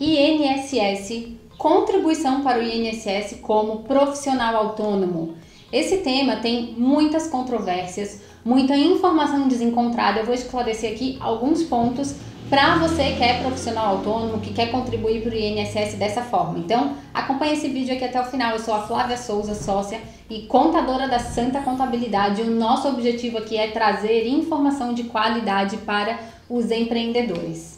INSS, contribuição para o INSS como profissional autônomo. Esse tema tem muitas controvérsias, muita informação desencontrada. Eu vou esclarecer aqui alguns pontos para você que é profissional autônomo, que quer contribuir para o INSS dessa forma. Então, acompanhe esse vídeo aqui até o final. Eu sou a Flávia Souza, sócia e contadora da Santa Contabilidade. O nosso objetivo aqui é trazer informação de qualidade para os empreendedores.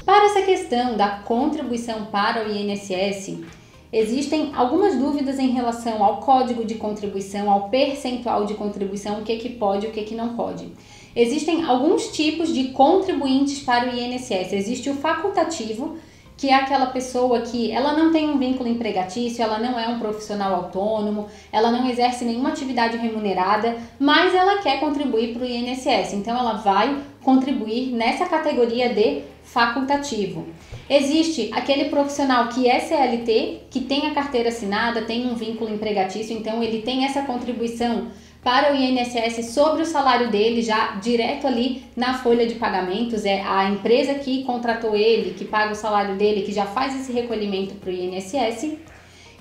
Para essa questão da contribuição para o INSS, existem algumas dúvidas em relação ao código de contribuição, ao percentual de contribuição, o que pode e o que não pode. Existem alguns tipos de contribuintes para o INSS. Existe o facultativo, que é aquela pessoa que ela não tem um vínculo empregatício, ela não é um profissional autônomo, ela não exerce nenhuma atividade remunerada, mas ela quer contribuir para o INSS. Então ela vai contribuir nessa categoria de facultativo. Existe aquele profissional que é CLT, que tem a carteira assinada, tem um vínculo empregatício, então ele tem essa contribuição para o INSS sobre o salário dele, já direto ali na folha de pagamentos. É a empresa que contratou ele, que paga o salário dele, que já faz esse recolhimento para o INSS.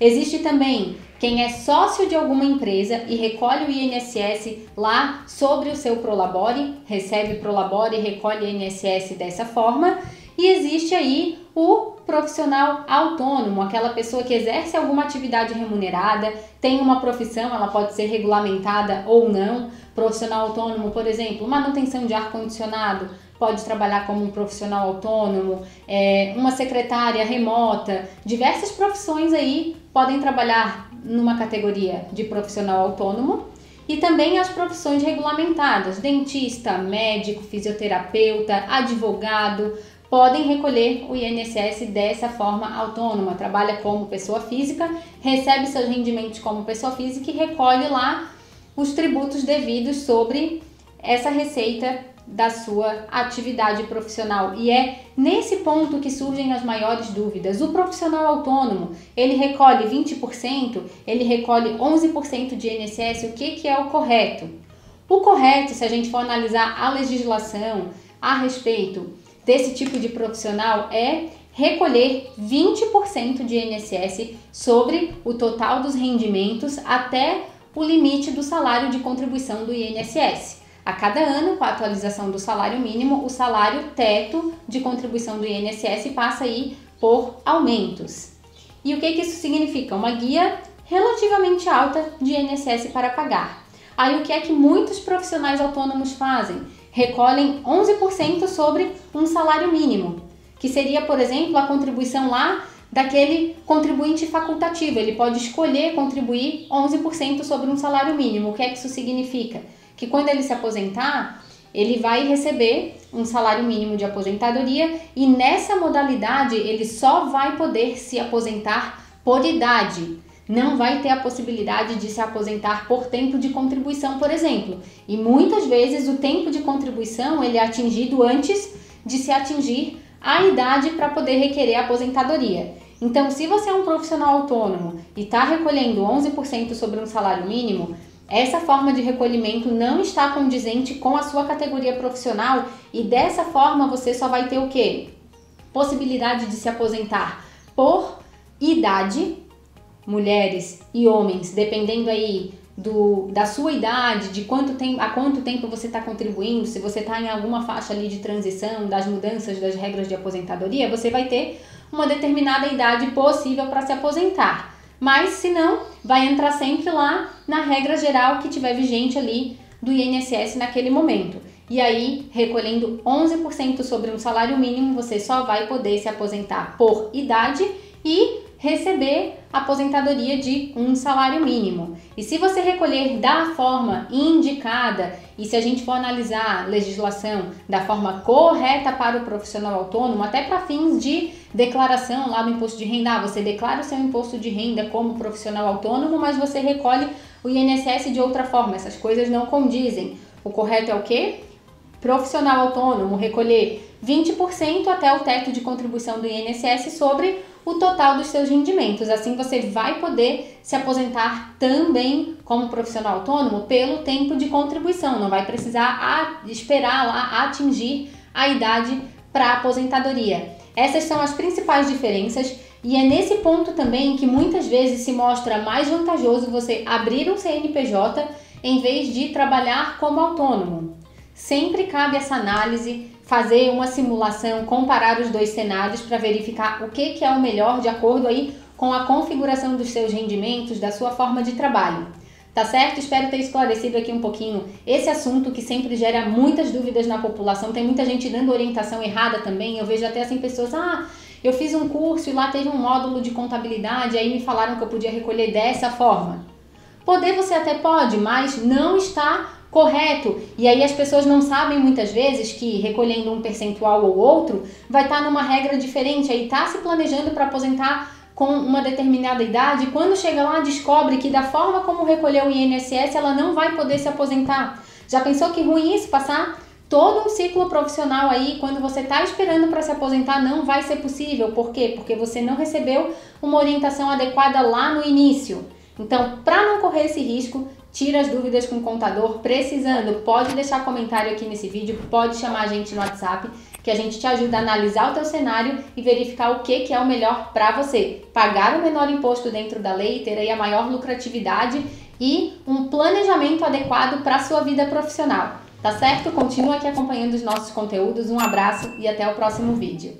Existe também quem é sócio de alguma empresa e recolhe o INSS lá sobre o seu Prolabore, recebe Prolabore e recolhe o INSS dessa forma. E existe aí o profissional autônomo, aquela pessoa que exerce alguma atividade remunerada, tem uma profissão, ela pode ser regulamentada ou não. Profissional autônomo, por exemplo, manutenção de ar-condicionado, pode trabalhar como um profissional autônomo, uma secretária remota, diversas profissões aí podem trabalhar numa categoria de profissional autônomo. E também as profissões regulamentadas, dentista, médico, fisioterapeuta, advogado, podem recolher o INSS dessa forma autônoma. Trabalha como pessoa física, recebe seus rendimentos como pessoa física e recolhe lá os tributos devidos sobre essa receita da sua atividade profissional. E é nesse ponto que surgem as maiores dúvidas. O profissional autônomo, ele recolhe 20%, ele recolhe 11% de INSS. O que é o correto? O correto, se a gente for analisar a legislação a respeito desse tipo de profissional, é recolher 20% de INSS sobre o total dos rendimentos até o limite do salário de contribuição do INSS. A cada ano, com a atualização do salário mínimo, o salário teto de contribuição do INSS passa aí por aumentos. E o que isso significa? Uma guia relativamente alta de INSS para pagar. Aí o que é que muitos profissionais autônomos fazem? Recolhem 11% sobre um salário mínimo, que seria, por exemplo, a contribuição lá daquele contribuinte facultativo. Ele pode escolher contribuir 11% sobre um salário mínimo. O que é que isso significa? Que quando ele se aposentar, ele vai receber um salário mínimo de aposentadoria e nessa modalidade ele só vai poder se aposentar por idade. Não vai ter a possibilidade de se aposentar por tempo de contribuição, por exemplo. E muitas vezes o tempo de contribuição ele é atingido antes de se atingir a idade para poder requerer a aposentadoria. Então, se você é um profissional autônomo e está recolhendo 11% sobre um salário mínimo, essa forma de recolhimento não está condizente com a sua categoria profissional e dessa forma você só vai ter o quê? Possibilidade de se aposentar por idade. Mulheres e homens, dependendo aí da sua idade, de há quanto tempo você está contribuindo, se você está em alguma faixa ali de transição, das mudanças das regras de aposentadoria, você vai ter uma determinada idade possível para se aposentar. Mas, se não, vai entrar sempre lá na regra geral que tiver vigente ali do INSS naquele momento. E aí, recolhendo 11% sobre um salário mínimo, você só vai poder se aposentar por idade e receber aposentadoria de um salário mínimo. E se você recolher da forma indicada, e se a gente for analisar a legislação da forma correta para o profissional autônomo, até para fins de declaração lá do imposto de renda, você declara o seu imposto de renda como profissional autônomo, mas você recolhe o INSS de outra forma. Essas coisas não condizem. O correto é o quê? Profissional autônomo recolher 20% até o teto de contribuição do INSS sobre o total dos seus rendimentos. Assim você vai poder se aposentar também como profissional autônomo pelo tempo de contribuição, não vai precisar esperar lá atingir a idade para a aposentadoria. Essas são as principais diferenças e é nesse ponto também que muitas vezes se mostra mais vantajoso você abrir um CNPJ em vez de trabalhar como autônomo. Sempre cabe essa análise, fazer uma simulação, comparar os dois cenários para verificar o que é o melhor de acordo aí com a configuração dos seus rendimentos, da sua forma de trabalho. Tá certo? Espero ter esclarecido aqui um pouquinho esse assunto que sempre gera muitas dúvidas na população. Tem muita gente dando orientação errada também. Eu vejo até assim pessoas, eu fiz um curso e lá teve um módulo de contabilidade, aí me falaram que eu podia recolher dessa forma. Poder você até pode, mas não está correto. E aí as pessoas não sabem muitas vezes que recolhendo um percentual ou outro vai estar numa regra diferente. Aí está se planejando para aposentar com uma determinada idade, quando chega lá descobre que da forma como recolheu o INSS ela não vai poder se aposentar. Já pensou que ruim isso? Passar todo um ciclo profissional aí, quando você está esperando para se aposentar, não vai ser possível. Por quê? Porque você não recebeu uma orientação adequada lá no início. Então, para não correr esse risco, tira as dúvidas com o contador. Precisando, pode deixar comentário aqui nesse vídeo, pode chamar a gente no WhatsApp, que a gente te ajuda a analisar o teu cenário e verificar o que é o melhor para você. Pagar o menor imposto dentro da lei, ter aí a maior lucratividade e um planejamento adequado para a sua vida profissional. Tá certo? Continua aqui acompanhando os nossos conteúdos. Um abraço e até o próximo vídeo.